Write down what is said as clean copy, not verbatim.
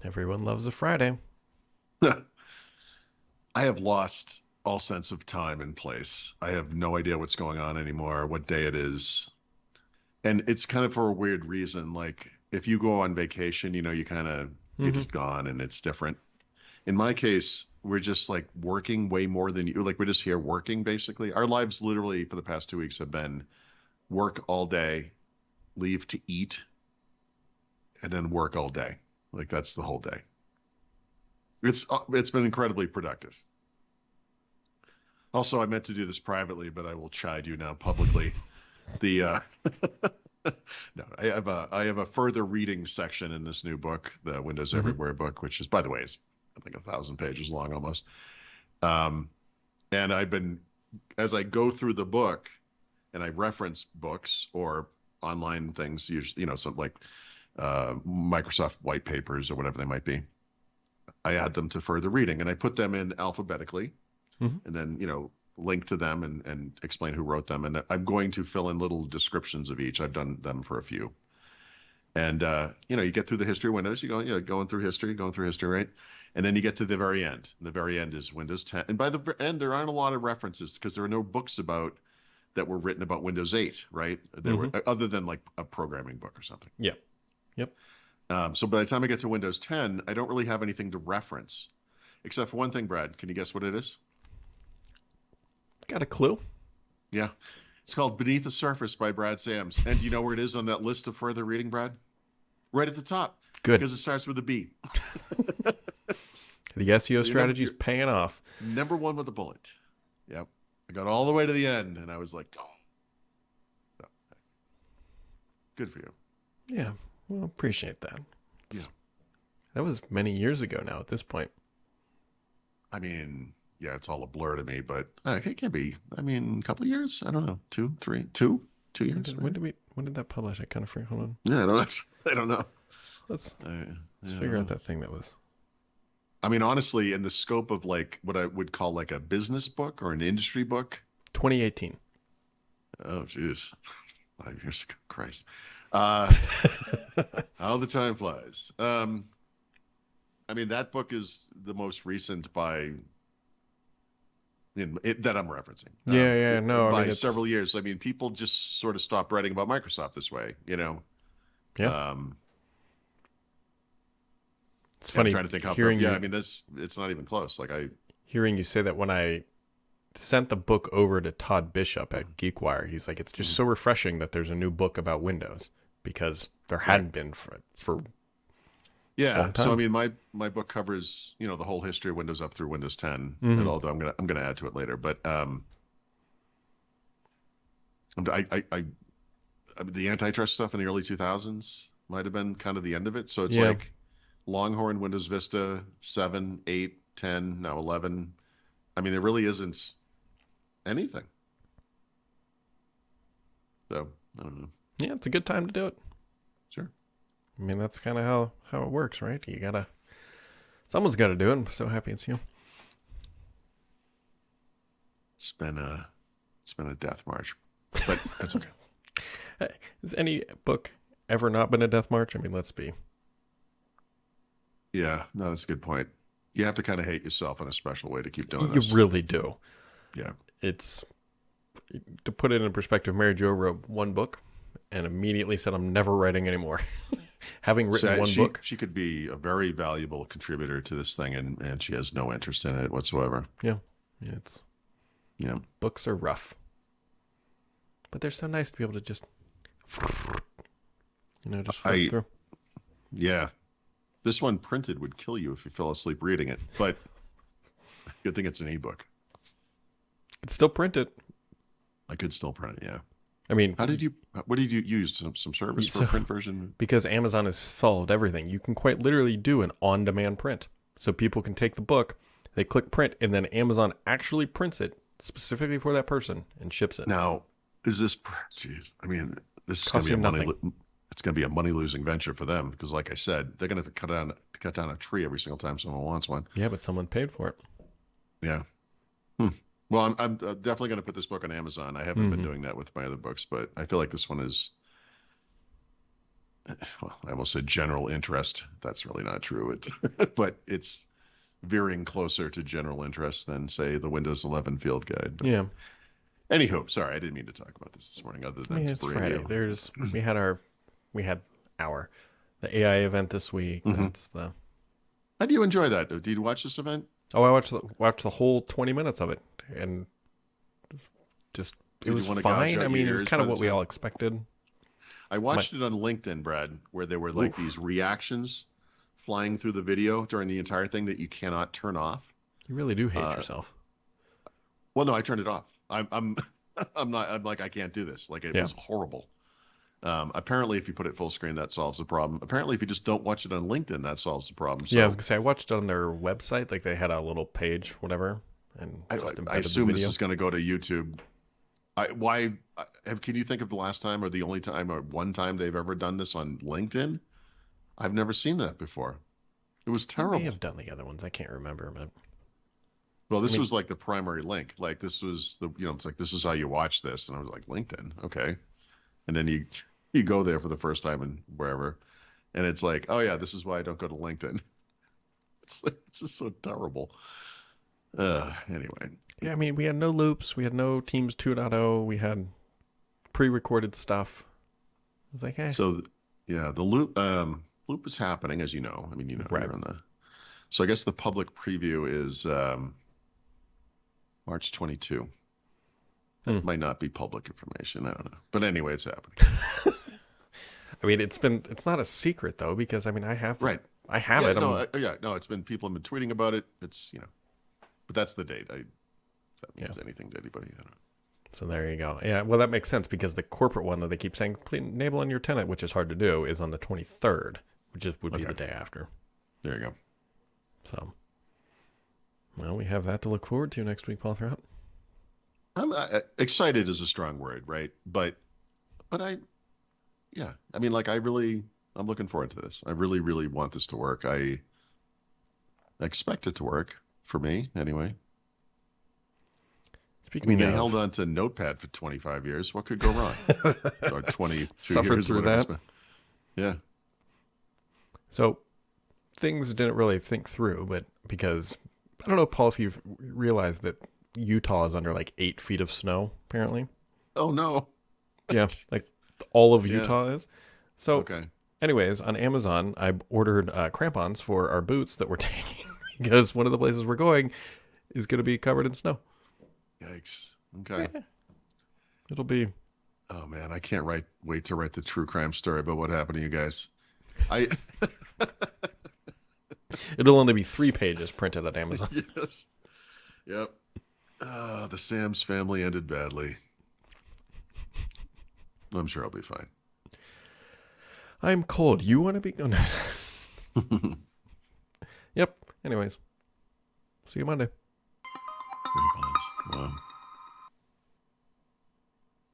Everyone loves a Friday. I have lost all sense of time and place. I have no idea what's going on anymore, what day it is. And it's kind of for a weird reason. Like if you go on vacation, you're Mm-hmm. just gone and it's different. In my case, we're just like working way more than you. Like we're just here working basically. Our lives literally for the past 2 weeks have been work all day, leave to eat, and then work all day. Like that's the whole day. It's been incredibly productive. Also, I meant to do this privately, but I will chide you now publicly. The no, I have a further reading section in this new book, the Windows Mm-hmm. Everywhere book, which is, by the way, is I think 1,000 pages long almost. Um, and I've been as I go through the book, and I reference books or online things, usually, some like Microsoft white papers or whatever they might be. I add them to further reading, and I put them in alphabetically, Mm-hmm. and then link to them and explain who wrote them. And I'm going to fill in little descriptions of each. I've done them for a few. And you get through the history of Windows. You go, going through history, right? And then you get to the very end. And the very end is Windows 10. And by the end, there aren't a lot of references because there are no books about that were written about Windows 8, right? There Mm-hmm. were other than like a programming book or something. Yep. Yep. So by the time I get to Windows 10, I don't really have anything to reference, except for one thing. Brad, can you guess what it is? Got a clue? Yeah, it's called Beneath the Surface by Brad Sams. And do you know where it is on that list of further reading, Brad? Right at the top, Good. because it starts with a B. The SEO So strategy's paying off. number one with a bullet. Yep. I got all the way to the end, and I was like, oh, good for you. Yeah. Well, appreciate that. Yeah. That was many years ago now at this point. I mean, yeah, it's all a blur to me, but it can be. I mean, a couple of years. I don't know. 2, 3, 2 years. When did that publish? I kind of forget. Hold on. Yeah, I don't know. I don't know. Let's Yeah, figure out that thing that was I mean, honestly, in the scope of like what I would call like a business book or an industry book. 2018. Oh, jeez. 5 years ago. Christ. How the time flies. I mean, that book is the most recent that I'm referencing. Yeah. No, I By mean, it's several years. I mean, people just sort of stopped writing about Microsoft this way, yeah. Um, It's yeah, I'm funny trying to think how. hearing Yeah, you I mean, it's not even close. Like hearing you say that when I sent the book over to Todd Bishop at GeekWire, he's like, it's just so refreshing that there's a new book about Windows because there hadn't been for a Yeah, long so I time. mean, my book covers the whole history of Windows up through Windows 10, Mhm. and although I'm gonna add to it later, but I mean, the antitrust stuff in the early 2000s might have been kind of the end of it. So it's Yeah. like Longhorn, Windows Vista, 7, 8, 10, now 11. I mean, there really isn't anything. So I don't know. Yeah, it's a good time to do it. Sure. I mean, that's kind of how it works, right? Someone's got to do it. I'm so happy it's you. It's been a death march, but that's okay. Hey, has any book ever not been a death march? I mean, let's be. Yeah, no, that's a good point. You have to kind of hate yourself in a special way to keep doing You this. really do. Yeah. It's to put it in perspective. Mary Jo wrote one book and immediately said, "I'm never writing anymore." Having written So one she book, she could be a very valuable contributor to this thing, and she has no interest in it whatsoever. yeah, it's Yeah. books are rough, but they're so nice to be able to just, just flip I through. yeah. This one printed would kill you if you fell asleep reading it, but good thing it's an ebook. It's still printed. I could still print it. Yeah. I mean, What did you use? Some service for So- a print version? because Amazon has solved everything, you can quite literally do an on-demand print. So people can take the book, they click print, and then Amazon actually prints it specifically for that person and ships it. Now, is this? Jeez, I mean, this is going Costs to be you a money. nothing. It's going to be a money losing venture for them because, like I said, they're going to cut down a tree every single time someone wants one. Yeah, but someone paid for it. Yeah. Well, I'm definitely going to put this book on Amazon. I haven't been doing that with my other books, but I feel like this one is. well, I almost said general interest. That's really not true. But it's veering closer to general interest than, say, the Windows 11 field guide. But Yeah. anywho, sorry, I didn't mean to talk about this morning other I than mean, to it's bring Friday. you. We had the AI event this week. Mhm. That's the How do you enjoy that? Did you watch this event? I watched the whole 20 minutes of it, and just it Did you was wanna gouge fine. out I mean, it your was ears kind of by the what we time? all expected. I watched it on LinkedIn, Brad, where there were like Oof. these reactions flying through the video during the entire thing that you cannot turn off. You really do hate Uh, yourself. Well, no, I turned it off. I'm I'm not. I'm like I can't do this. Like it Yeah. was horrible. Apparently, if you put it full screen, that solves the problem. Apparently, if you just don't watch it on LinkedIn, that solves the problem. So Yeah, I was gonna say I watched it on their website. Like they had a little page, whatever, and I, just I embedded the assume this video. is going to go to YouTube. Can you think of the last time or the only time or one time they've ever done this on LinkedIn? I've never seen that before. It was They terrible. may have done the other ones. I can't remember, but Well, this I mean- was like the primary link. Like this was it's like this is how you watch this, and I was like LinkedIn, okay. And then you go there for the first time and wherever, and it's like, oh yeah, this is why I don't go to LinkedIn. It's just so terrible. Anyway, yeah, I mean, we had no loops. We had no Teams 2.0. We had pre-recorded stuff. I was like, so yeah, the loop is happening, as you know. I mean, Right. you're on the. So I guess the public preview is March 22. That might not be public information. I don't know, but anyway, it's happening. I mean, it's not a secret though, because I mean, I have Right. I have yeah, it. no, it's been people have been tweeting about it. It's but that's the date. If that means anything to anybody, I don't know. So there you go. Yeah, well, that makes sense because the corporate one that they keep saying, please enable on your tenant, which is hard to do, is on the 23rd, which would be the day after. There you go. So, well, we have that to look forward to next week, Paul Throut. I'm excited is a strong word, right? But I mean, like I'm looking forward to this. I really, really want this to work. I expect it to work for me anyway. I Speaking mean, they of, held on to Notepad for 25 years. What could go wrong? Or 22 Suffered years. through or whatever it's that. been. Yeah. So things didn't really think through, but because I don't know, Paul, if you've realized that Utah is under like 8 feet of snow, apparently. Oh no. Yeah, like all of Yeah. Utah is. So, Okay. anyways, on Amazon, I ordered crampons for our boots that we're taking because one of the places we're going is going to be covered in snow. Yikes. Okay. It'll be Oh man, I can't wait to write the true crime story about what happened to you guys. I it'll only be 3 pages printed on Amazon. yes. Yep. The Sam's family ended badly. I'm sure I'll be fine. I'm cold. You want to be? Oh, no. Yep. Anyways, see you Monday. Pretty buzz. Wow.